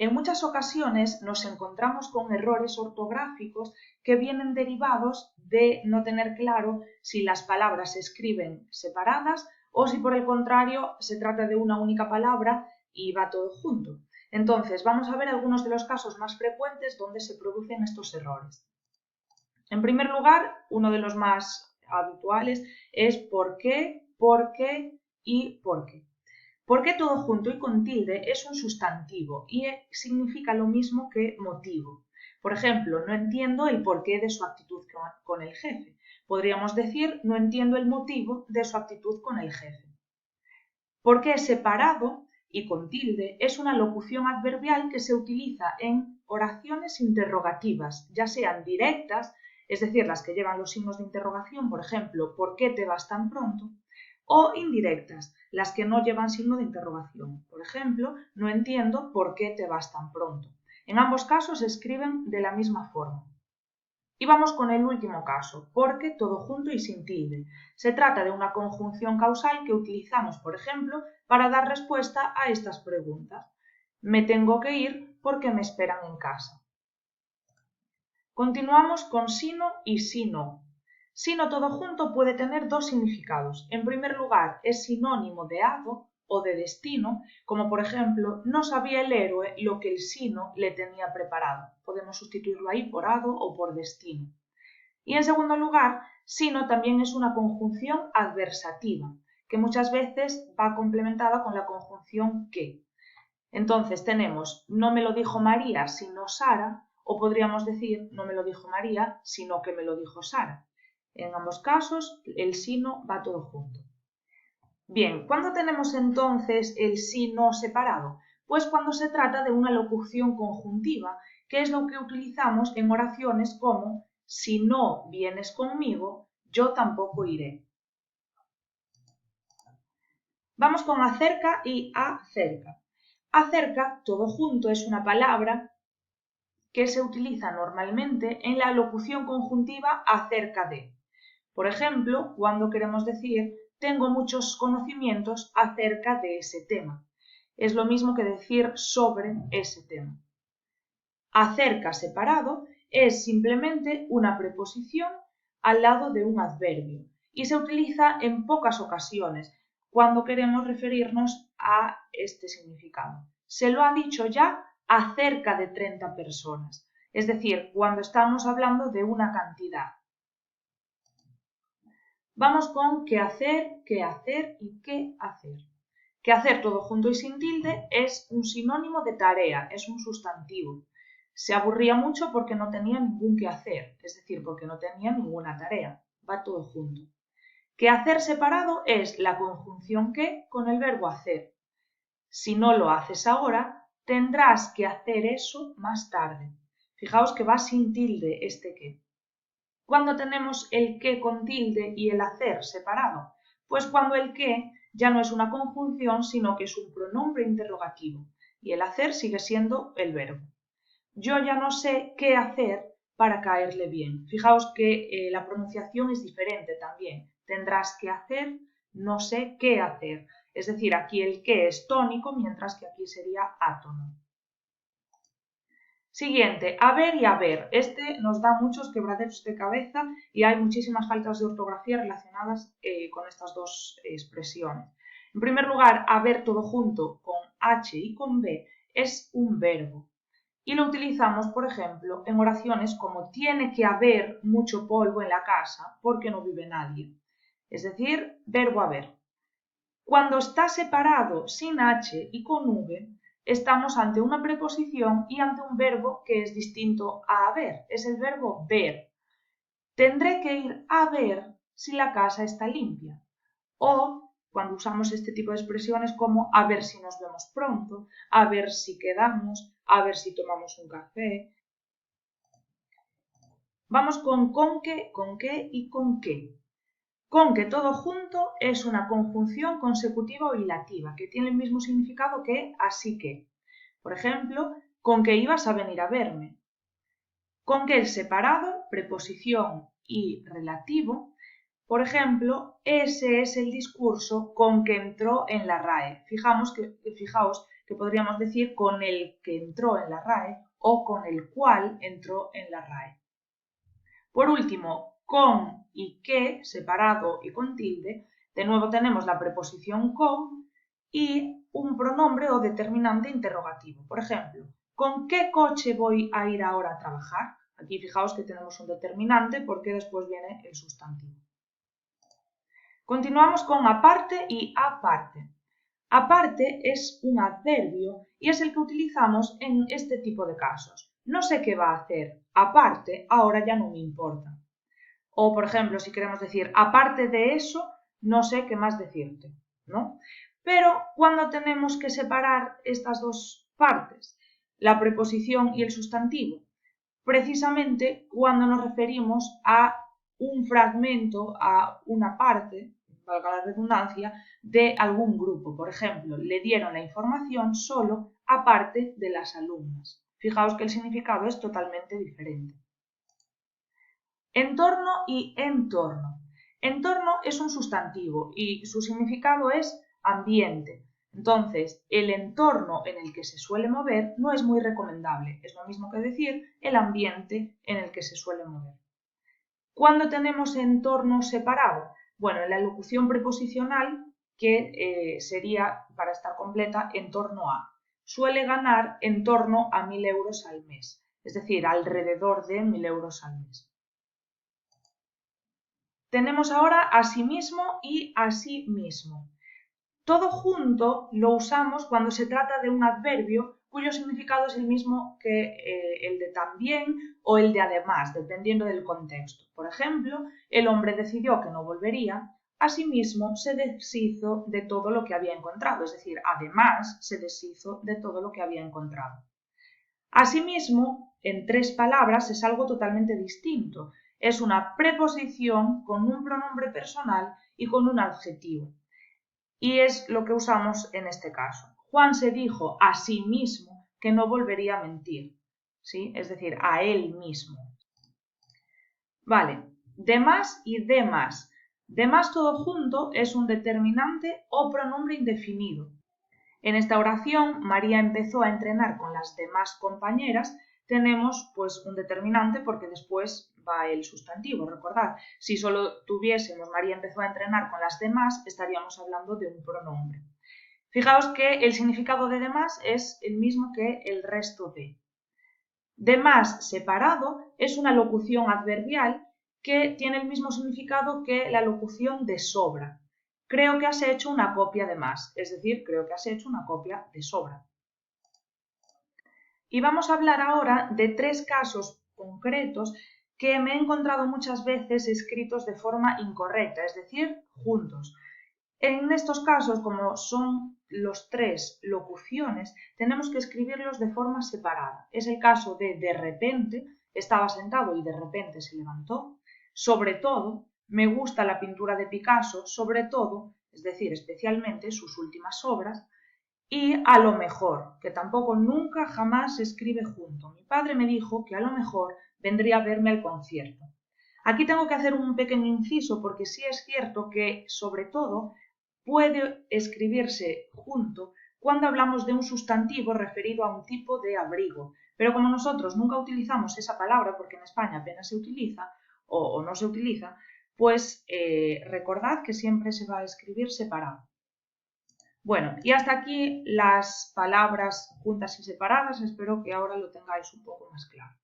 En muchas ocasiones nos encontramos con errores ortográficos que vienen derivados de no tener claro si las palabras se escriben separadas o si por el contrario se trata de una única palabra y va todo junto. Entonces, vamos a ver algunos de los casos más frecuentes donde se producen estos errores. En primer lugar, uno de los más habituales es por qué y por qué. ¿Por qué todo junto y con tilde es un sustantivo y significa lo mismo que motivo? Por ejemplo, no entiendo el porqué de su actitud con el jefe. Podríamos decir, no entiendo el motivo de su actitud con el jefe. ¿Por qué separado y con tilde es una locución adverbial que se utiliza en oraciones interrogativas, ya sean directas, es decir, las que llevan los signos de interrogación, por ejemplo, ¿por qué te vas tan pronto? O indirectas, las que no llevan signo de interrogación. Por ejemplo, no entiendo por qué te vas tan pronto. En ambos casos se escriben de la misma forma. Y vamos con el último caso, porque todo junto y sin tilde. Se trata de una conjunción causal que utilizamos, por ejemplo, para dar respuesta a estas preguntas. Me tengo que ir porque me esperan en casa. Continuamos con sino y sino. Sino todo junto puede tener dos significados. En primer lugar, es sinónimo de hado o de destino, como por ejemplo, no sabía el héroe lo que el sino le tenía preparado. Podemos sustituirlo ahí por hado o por destino. Y en segundo lugar, sino también es una conjunción adversativa, que muchas veces va complementada con la conjunción que. Entonces tenemos, no me lo dijo María, sino Sara, o podríamos decir, no me lo dijo María, sino que me lo dijo Sara. En ambos casos, el sino va todo junto. Bien, ¿cuándo tenemos entonces el sino separado? Pues cuando se trata de una locución conjuntiva, que es lo que utilizamos en oraciones como si no vienes conmigo, yo tampoco iré. Vamos con acerca y acerca. Acerca, todo junto, es una palabra que se utiliza normalmente en la locución conjuntiva acerca de. Por ejemplo, cuando queremos decir tengo muchos conocimientos acerca de ese tema. Es lo mismo que decir sobre ese tema. Acerca separado es simplemente una preposición al lado de un adverbio y se utiliza en pocas ocasiones cuando queremos referirnos a este significado. Se lo ha dicho ya a cerca de 30 personas, es decir, cuando estamos hablando de una cantidad. Vamos con qué hacer y qué hacer. Qué hacer todo junto y sin tilde es un sinónimo de tarea, es un sustantivo. Se aburría mucho porque no tenía ningún qué hacer, es decir, porque no tenía ninguna tarea. Va todo junto. Qué hacer separado es la conjunción que con el verbo hacer. Si no lo haces ahora, tendrás que hacer eso más tarde. Fijaos que va sin tilde este qué. ¿Cuándo tenemos el qué con tilde y el hacer separado? Pues cuando el qué ya no es una conjunción, sino que es un pronombre interrogativo y el hacer sigue siendo el verbo. Yo ya no sé qué hacer para caerle bien. Fijaos que la pronunciación es diferente también. Tendrás que hacer, no sé qué hacer. Es decir, aquí el qué es tónico, mientras que aquí sería átono. Siguiente, haber y haber. Este nos da muchos quebraderos de cabeza y hay muchísimas faltas de ortografía relacionadas con estas dos expresiones. En primer lugar, haber todo junto con H y con B es un verbo y lo utilizamos, por ejemplo, en oraciones como tiene que haber mucho polvo en la casa porque no vive nadie. Es decir, verbo haber. Cuando está separado sin H y con V, estamos ante una preposición y ante un verbo que es distinto a haber, es el verbo ver. Tendré que ir a ver si la casa está limpia. O cuando usamos este tipo de expresiones como a ver si nos vemos pronto, a ver si quedamos, a ver si tomamos un café. Vamos con qué y con qué. Con que todo junto es una conjunción consecutiva o hilativa que tiene el mismo significado que así que. Por ejemplo, con que ibas a venir a verme. Con que el separado, preposición y relativo. Por ejemplo, ese es el discurso con que entró en la RAE. Fijaos que que podríamos decir con el que entró en la RAE o con el cual entró en la RAE. Por último, con y que, separado y con tilde, de nuevo tenemos la preposición con y un pronombre o determinante interrogativo. Por ejemplo, ¿con qué coche voy a ir ahora a trabajar? Aquí fijaos que tenemos un determinante porque después viene el sustantivo. Continuamos con aparte y aparte. Aparte es un adverbio y es el que utilizamos en este tipo de casos. No sé qué va a hacer, aparte, ahora ya no me importa. O, por ejemplo, si queremos decir, aparte de eso, no sé qué más decirte, ¿no? Pero cuando tenemos que separar estas dos partes, la preposición y el sustantivo, precisamente cuando nos referimos a un fragmento, a una parte, valga la redundancia, de algún grupo. Por ejemplo, le dieron la información solo a parte de las alumnas. Fijaos que el significado es totalmente diferente. Entorno y entorno. Entorno es un sustantivo y su significado es ambiente. Entonces, el entorno en el que se suele mover no es muy recomendable. Es lo mismo que decir el ambiente en el que se suele mover. ¿Cuándo tenemos entorno separado? Bueno, en la locución preposicional, que sería, para estar completa, en torno a. Suele ganar en torno a 1.000 euros al mes, es decir, alrededor de 1.000 euros al mes. Tenemos ahora asimismo y asimismo. Todo junto lo usamos cuando se trata de un adverbio cuyo significado es el mismo que el de también o el de además, dependiendo del contexto. Por ejemplo, el hombre decidió que no volvería, asimismo se deshizo de todo lo que había encontrado, es decir, además se deshizo de todo lo que había encontrado. Asimismo, en 3 palabras es algo totalmente distinto. Es una preposición con un pronombre personal y con un adjetivo. Y es lo que usamos en este caso. Juan se dijo a sí mismo que no volvería a mentir, ¿sí? Es decir, a él mismo. Vale, de más y de más. De más todo junto es un determinante o pronombre indefinido. En esta oración, María empezó a entrenar con las demás compañeras. Tenemos pues un determinante porque después va el sustantivo. Recordad, si solo tuviésemos María empezó a entrenar con las demás, estaríamos hablando de un pronombre. Fijaos que el significado de demás es el mismo que el resto de. De más separado es una locución adverbial que tiene el mismo significado que la locución de sobra. Creo que has hecho una copia de más, es decir, creo que has hecho una copia de sobra. Y vamos a hablar ahora de 3 casos concretos que me he encontrado muchas veces escritos de forma incorrecta, es decir, juntos. En estos casos, como son los 3 locuciones, tenemos que escribirlos de forma separada. Es el caso de repente, estaba sentado y de repente se levantó. Sobre todo, me gusta la pintura de Picasso, sobre todo, es decir, especialmente sus últimas obras. Y a lo mejor, que tampoco nunca jamás se escribe junto. Mi padre me dijo que a lo mejor vendría a verme al concierto. Aquí tengo que hacer un pequeño inciso porque sí es cierto que, sobre todo, puede escribirse junto cuando hablamos de un sustantivo referido a un tipo de abrigo, pero como nosotros nunca utilizamos esa palabra, porque en España apenas se utiliza o no se utiliza, pues recordad que siempre se va a escribir separado. Bueno, y hasta aquí las palabras juntas y separadas, espero que ahora lo tengáis un poco más claro.